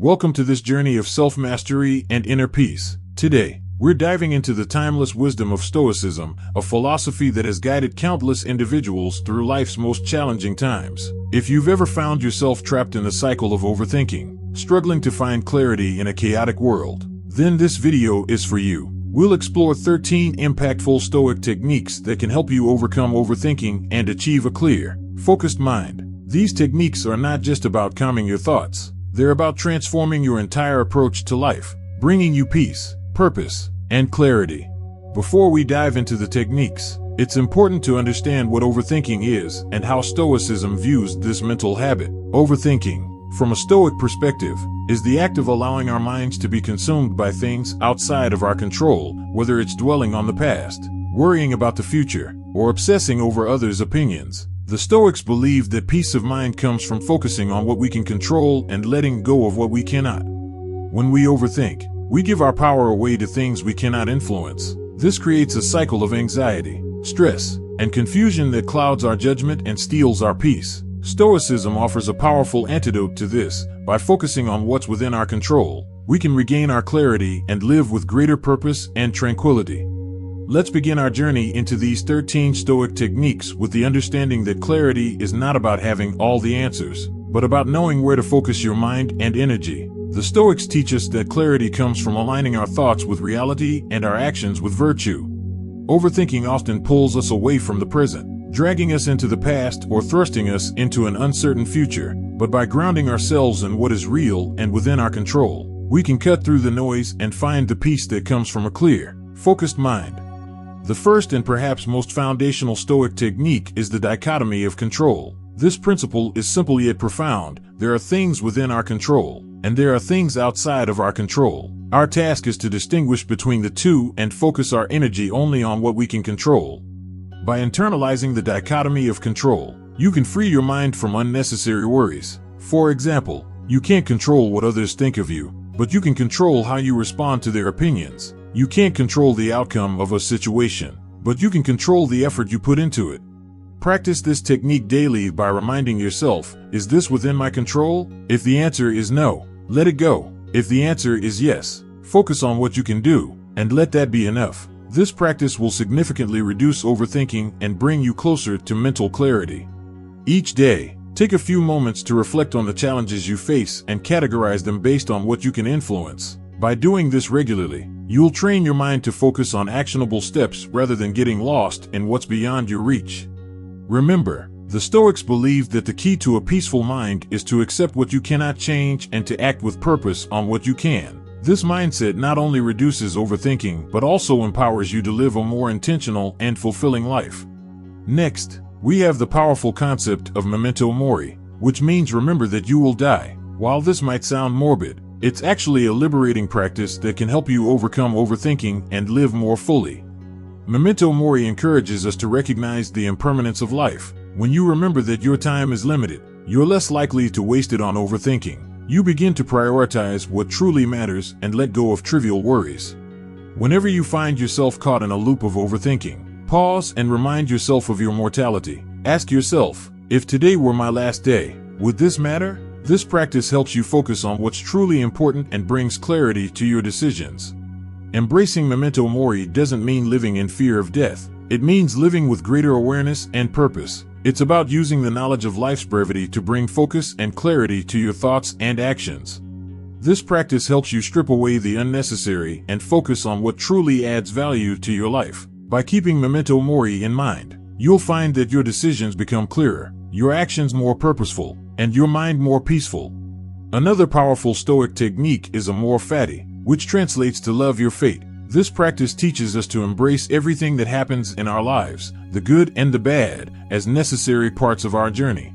Welcome to this journey of self-mastery and inner peace. Today, we're diving into the timeless wisdom of Stoicism, a philosophy that has guided countless individuals through life's most challenging times. If you've ever found yourself trapped in a cycle of overthinking, struggling to find clarity in a chaotic world, then this video is for you. We'll explore 13 impactful Stoic techniques that can help you overcome overthinking and achieve a clear, focused mind. These techniques are not just about calming your thoughts. They're about transforming your entire approach to life, bringing you peace, purpose, and clarity. Before we dive into the techniques, it's important to understand what overthinking is and how Stoicism views this mental habit. Overthinking, from a Stoic perspective, is the act of allowing our minds to be consumed by things outside of our control, whether it's dwelling on the past, worrying about the future, or obsessing over others' opinions. The Stoics believe that peace of mind comes from focusing on what we can control and letting go of what we cannot. When we overthink, we give our power away to things we cannot influence. This creates a cycle of anxiety, stress, and confusion that clouds our judgment and steals our peace. Stoicism offers a powerful antidote to this. By focusing on what's within our control, we can regain our clarity and live with greater purpose and tranquility. Let's begin our journey into these 13 Stoic techniques with the understanding that clarity is not about having all the answers, but about knowing where to focus your mind and energy. The Stoics teach us that clarity comes from aligning our thoughts with reality and our actions with virtue. Overthinking often pulls us away from the present, dragging us into the past or thrusting us into an uncertain future. But by grounding ourselves in what is real and within our control, we can cut through the noise and find the peace that comes from a clear, focused mind. The first and perhaps most foundational Stoic technique is the dichotomy of control. This principle is simple yet profound. There are things within our control, and there are things outside of our control. Our task is to distinguish between the two and focus our energy only on what we can control. By internalizing the dichotomy of control, you can free your mind from unnecessary worries. For example, you can't control what others think of you, but you can control how you respond to their opinions. You can't control the outcome of a situation, but you can control the effort you put into it. Practice this technique daily by reminding yourself, is this within my control? If the answer is no, let it go. If the answer is yes, focus on what you can do, and let that be enough. This practice will significantly reduce overthinking and bring you closer to mental clarity. Each day, take a few moments to reflect on the challenges you face and categorize them based on what you can influence. By doing this regularly, you'll train your mind to focus on actionable steps rather than getting lost in what's beyond your reach. Remember, the Stoics believe that the key to a peaceful mind is to accept what you cannot change and to act with purpose on what you can. This mindset not only reduces overthinking but also empowers you to live a more intentional and fulfilling life. Next, we have the powerful concept of Memento Mori, which means remember that you will die. While this might sound morbid, it's actually a liberating practice that can help you overcome overthinking and live more fully. Memento Mori encourages us to recognize the impermanence of life. When you remember that your time is limited, you're less likely to waste it on overthinking. You begin to prioritize what truly matters and let go of trivial worries. Whenever you find yourself caught in a loop of overthinking, pause and remind yourself of your mortality. Ask yourself, if today were my last day, would this matter? This practice helps you focus on what's truly important and brings clarity to your decisions. Embracing Memento Mori doesn't mean living in fear of death. It means living with greater awareness and purpose. It's about using the knowledge of life's brevity to bring focus and clarity to your thoughts and actions. This practice helps you strip away the unnecessary and focus on what truly adds value to your life. By keeping Memento Mori in mind, you'll find that your decisions become clearer, your actions more purposeful, and your mind more peaceful. Another powerful Stoic technique is Amor Fati, which translates to love your fate. This practice teaches us to embrace everything that happens in our lives, the good and the bad, as necessary parts of our journey.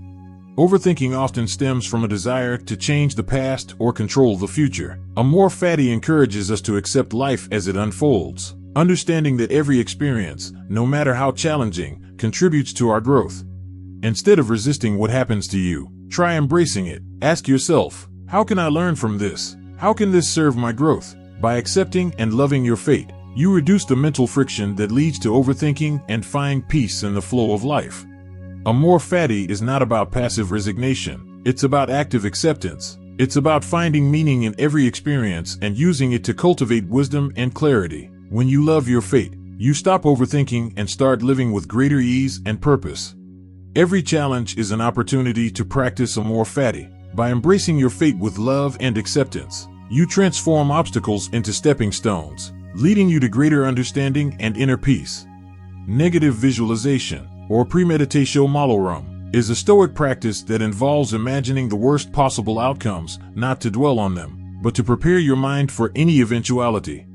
Overthinking often stems from a desire to change the past or control the future. Amor Fati encourages us to accept life as it unfolds, understanding that every experience, no matter how challenging, contributes to our growth. Instead of resisting what happens to you, try embracing it. Ask yourself, how can I learn from this? How can this serve my growth? By accepting and loving your fate, you reduce the mental friction that leads to overthinking and find peace in the flow of life. Amor Fati is not about passive resignation. It's about active acceptance. It's about finding meaning in every experience and using it to cultivate wisdom and clarity. When you love your fate, you stop overthinking and start living with greater ease and purpose. Every challenge is an opportunity to practice Amor Fati. By embracing your fate with love and acceptance, you transform obstacles into stepping stones, leading you to greater understanding and inner peace. Negative visualization, or Premeditatio Malorum, is a Stoic practice that involves imagining the worst possible outcomes, not to dwell on them, but to prepare your mind for any eventuality.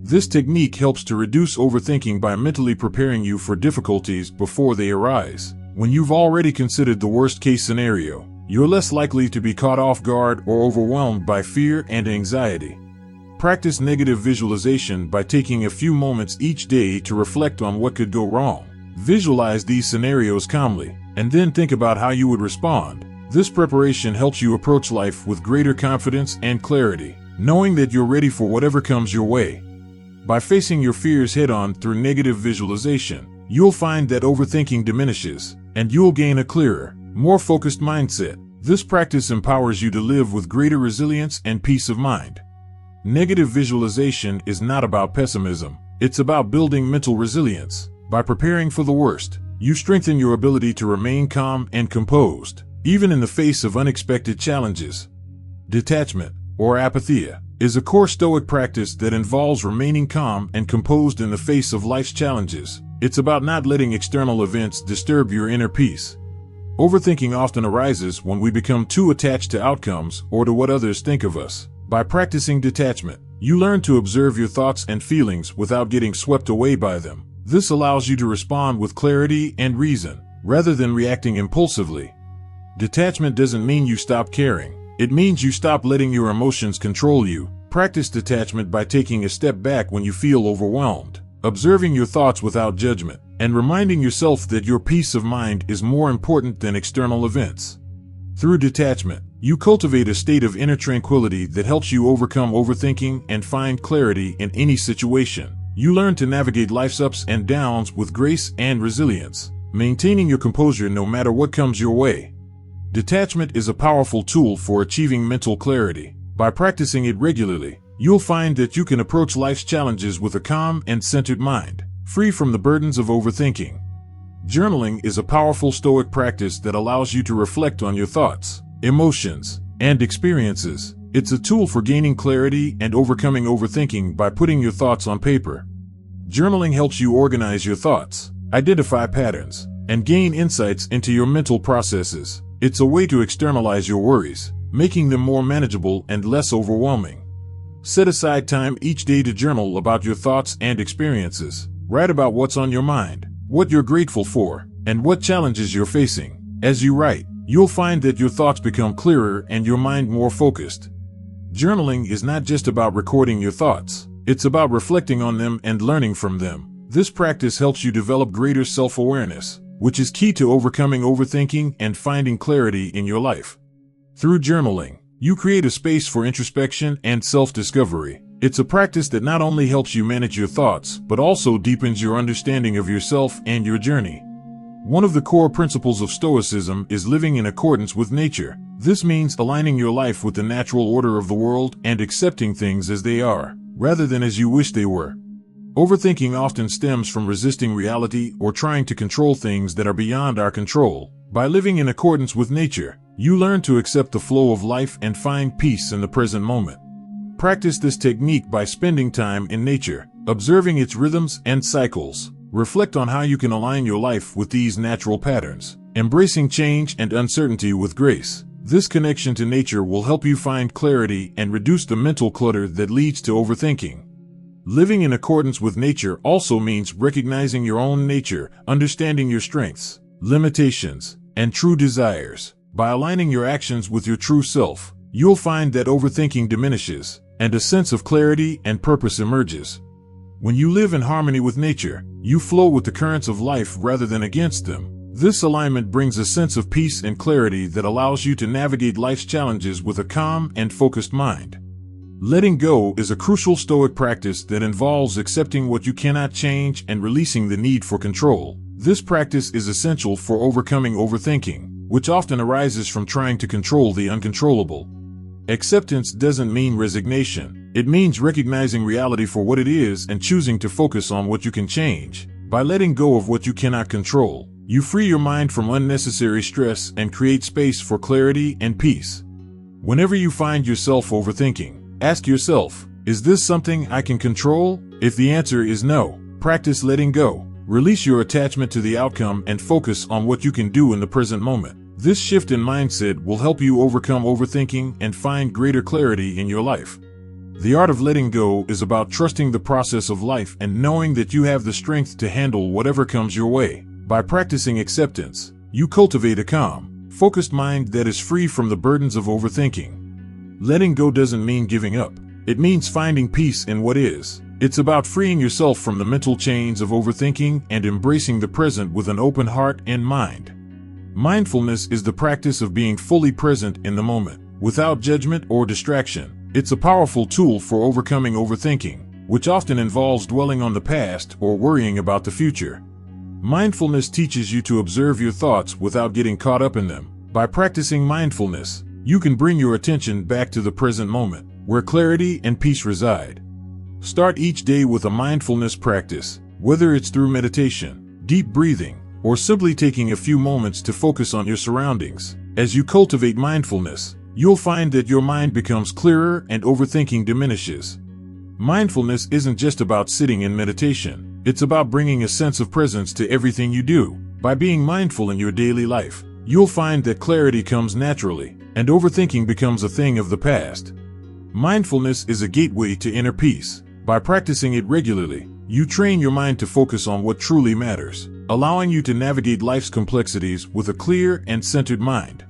This technique helps to reduce overthinking by mentally preparing you for difficulties before they arise. When you've already considered the worst-case scenario, you're less likely to be caught off guard or overwhelmed by fear and anxiety. Practice negative visualization by taking a few moments each day to reflect on what could go wrong. Visualize these scenarios calmly, and then think about how you would respond. This preparation helps you approach life with greater confidence and clarity, knowing that you're ready for whatever comes your way. By facing your fears head-on through negative visualization, you'll find that overthinking diminishes, and you'll gain a clearer, more focused mindset. This practice empowers you to live with greater resilience and peace of mind. Negative visualization is not about pessimism, it's about building mental resilience. By preparing for the worst, you strengthen your ability to remain calm and composed, even in the face of unexpected challenges. Detachment, or Apatheia, is a core Stoic practice that involves remaining calm and composed in the face of life's challenges. It's about not letting external events disturb your inner peace. Overthinking often arises when we become too attached to outcomes or to what others think of us. By practicing detachment, you learn to observe your thoughts and feelings without getting swept away by them. This allows you to respond with clarity and reason, rather than reacting impulsively. Detachment doesn't mean you stop caring. It means you stop letting your emotions control you. Practice detachment by taking a step back when you feel overwhelmed, observing your thoughts without judgment, and reminding yourself that your peace of mind is more important than external events. Through detachment, you cultivate a state of inner tranquility that helps you overcome overthinking and find clarity in any situation. You learn to navigate life's ups and downs with grace and resilience, maintaining your composure no matter what comes your way. Detachment is a powerful tool for achieving mental clarity. By practicing it regularly, you'll find that you can approach life's challenges with a calm and centered mind, free from the burdens of overthinking. Journaling is a powerful Stoic practice that allows you to reflect on your thoughts, emotions, and experiences. It's a tool for gaining clarity and overcoming overthinking by putting your thoughts on paper. Journaling helps you organize your thoughts, identify patterns, and gain insights into your mental processes. It's a way to externalize your worries, making them more manageable and less overwhelming. Set aside time each day to journal about your thoughts and experiences. Write about what's on your mind, what you're grateful for, and what challenges you're facing. As you write, you'll find that your thoughts become clearer and your mind more focused. Journaling is not just about recording your thoughts. It's about reflecting on them and learning from them. This practice helps you develop greater self-awareness, which is key to overcoming overthinking and finding clarity in your life. Through journaling, you create a space for introspection and self-discovery. It's a practice that not only helps you manage your thoughts, but also deepens your understanding of yourself and your journey. One of the core principles of Stoicism is living in accordance with nature. This means aligning your life with the natural order of the world and accepting things as they are, rather than as you wish they were. Overthinking often stems from resisting reality or trying to control things that are beyond our control. By living in accordance with nature, you learn to accept the flow of life and find peace in the present moment. Practice this technique by spending time in nature, observing its rhythms and cycles. Reflect on how you can align your life with these natural patterns, embracing change and uncertainty with grace. This connection to nature will help you find clarity and reduce the mental clutter that leads to overthinking. Living in accordance with nature also means recognizing your own nature, understanding your strengths, limitations, and true desires. By aligning your actions with your true self, you'll find that overthinking diminishes, and a sense of clarity and purpose emerges. When you live in harmony with nature, you flow with the currents of life rather than against them. This alignment brings a sense of peace and clarity that allows you to navigate life's challenges with a calm and focused mind. Letting go is a crucial Stoic practice that involves accepting what you cannot change and releasing the need for control. This practice is essential for overcoming overthinking, which often arises from trying to control the uncontrollable. Acceptance doesn't mean resignation. It means recognizing reality for what it is and choosing to focus on what you can change. By letting go of what you cannot control, you free your mind from unnecessary stress and create space for clarity and peace. Whenever you find yourself overthinking, ask yourself, is this something I can control? If the answer is no, practice letting go. Release your attachment to the outcome and focus on what you can do in the present moment. This shift in mindset will help you overcome overthinking and find greater clarity in your life. The art of letting go is about trusting the process of life and knowing that you have the strength to handle whatever comes your way. By practicing acceptance, you cultivate a calm, focused mind that is free from the burdens of overthinking. Letting go doesn't mean giving up. It means finding peace in what is. It's about freeing yourself from the mental chains of overthinking and embracing the present with an open heart and mind. Mindfulness is the practice of being fully present in the moment, without judgment or distraction. It's a powerful tool for overcoming overthinking, which often involves dwelling on the past or worrying about the future. Mindfulness teaches you to observe your thoughts without getting caught up in them. By practicing mindfulness, you can bring your attention back to the present moment, where clarity and peace reside. Start each day with a mindfulness practice, whether it's through meditation, deep breathing, or simply taking a few moments to focus on your surroundings. As you cultivate mindfulness, you'll find that your mind becomes clearer and overthinking diminishes. Mindfulness isn't just about sitting in meditation. It's about bringing a sense of presence to everything you do. By being mindful in your daily life, you'll find that clarity comes naturally, and overthinking becomes a thing of the past. Mindfulness is a gateway to inner peace. By practicing it regularly, you train your mind to focus on what truly matters, allowing you to navigate life's complexities with a clear and centered mind.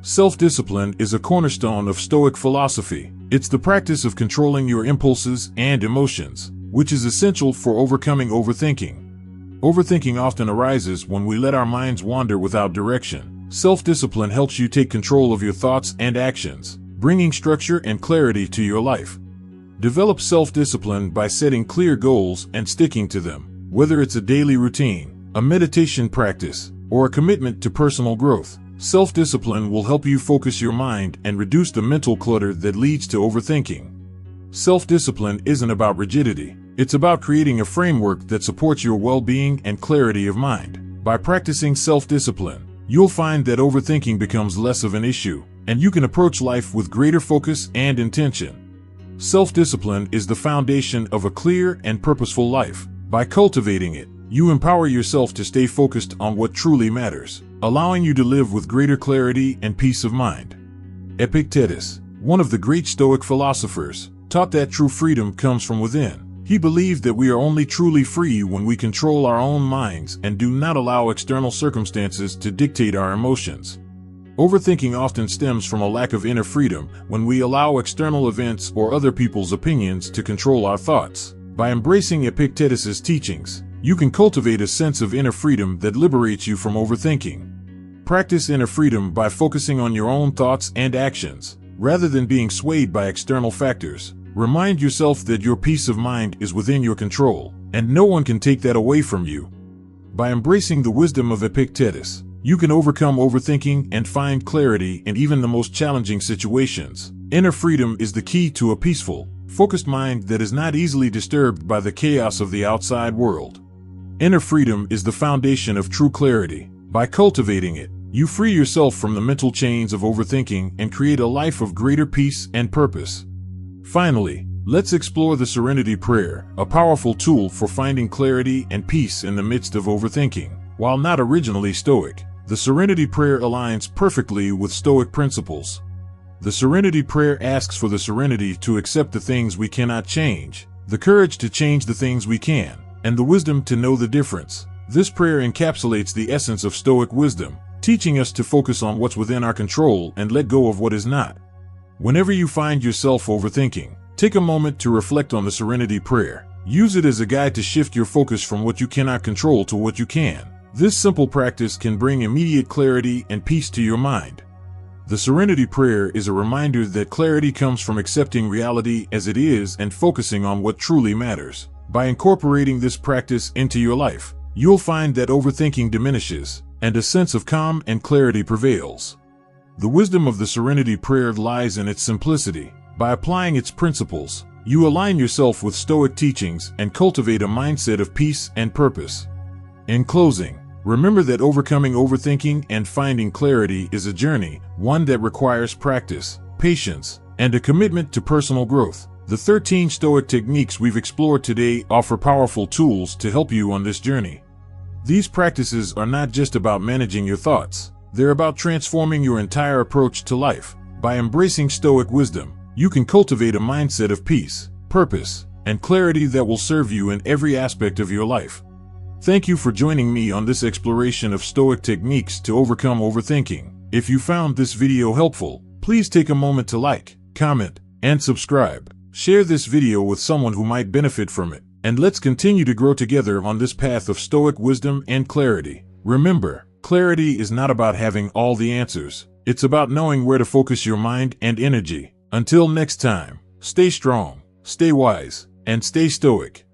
Self-discipline is a cornerstone of Stoic philosophy. It's the practice of controlling your impulses and emotions, which is essential for overcoming overthinking. Overthinking often arises when we let our minds wander without direction. Self-discipline helps you take control of your thoughts and actions, bringing structure and clarity to your life. Develop self-discipline by setting clear goals and sticking to them, whether it's a daily routine, a meditation practice, or a commitment to personal growth. Self-discipline will help you focus your mind and reduce the mental clutter that leads to overthinking. Self-discipline isn't about rigidity. It's about creating a framework that supports your well-being and clarity of mind. By practicing self-discipline, you'll find that overthinking becomes less of an issue, and you can approach life with greater focus and intention. Self-discipline is the foundation of a clear and purposeful life. By cultivating it, you empower yourself to stay focused on what truly matters, allowing you to live with greater clarity and peace of mind. Epictetus, one of the great Stoic philosophers, taught that true freedom comes from within. He believed that we are only truly free when we control our own minds and do not allow external circumstances to dictate our emotions. Overthinking often stems from a lack of inner freedom when we allow external events or other people's opinions to control our thoughts. By embracing Epictetus's teachings, you can cultivate a sense of inner freedom that liberates you from overthinking. Practice inner freedom by focusing on your own thoughts and actions, rather than being swayed by external factors. Remind yourself that your peace of mind is within your control, and no one can take that away from you. By embracing the wisdom of Epictetus, you can overcome overthinking and find clarity in even the most challenging situations. Inner freedom is the key to a peaceful, focused mind that is not easily disturbed by the chaos of the outside world. Inner freedom is the foundation of true clarity. By cultivating it, you free yourself from the mental chains of overthinking and create a life of greater peace and purpose. Finally, let's explore the Serenity Prayer, a powerful tool for finding clarity and peace in the midst of overthinking. While not originally Stoic, the Serenity Prayer aligns perfectly with Stoic principles. The Serenity Prayer asks for the serenity to accept the things we cannot change, the courage to change the things we can, and the wisdom to know the difference. This prayer encapsulates the essence of Stoic wisdom, teaching us to focus on what's within our control and let go of what is not. Whenever you find yourself overthinking, take a moment to reflect on the Serenity Prayer. Use it as a guide to shift your focus from what you cannot control to what you can. This simple practice can bring immediate clarity and peace to your mind. The Serenity Prayer is a reminder that clarity comes from accepting reality as it is and focusing on what truly matters. By incorporating this practice into your life, you'll find that overthinking diminishes and a sense of calm and clarity prevails. The wisdom of the Serenity Prayer lies in its simplicity. By applying its principles, you align yourself with Stoic teachings and cultivate a mindset of peace and purpose. In closing, remember that overcoming overthinking and finding clarity is a journey, one that requires practice, patience, and a commitment to personal growth. The 13 Stoic techniques we've explored today offer powerful tools to help you on this journey. These practices are not just about managing your thoughts, they're about transforming your entire approach to life. By embracing Stoic wisdom, you can cultivate a mindset of peace, purpose, and clarity that will serve you in every aspect of your life. Thank you for joining me on this exploration of Stoic techniques to overcome overthinking. If you found this video helpful, please take a moment to like, comment, and subscribe. Share this video with someone who might benefit from it, and let's continue to grow together on this path of Stoic wisdom and clarity. Remember, clarity is not about having all the answers. It's about knowing where to focus your mind and energy. Until next time, stay strong, stay wise, and stay stoic.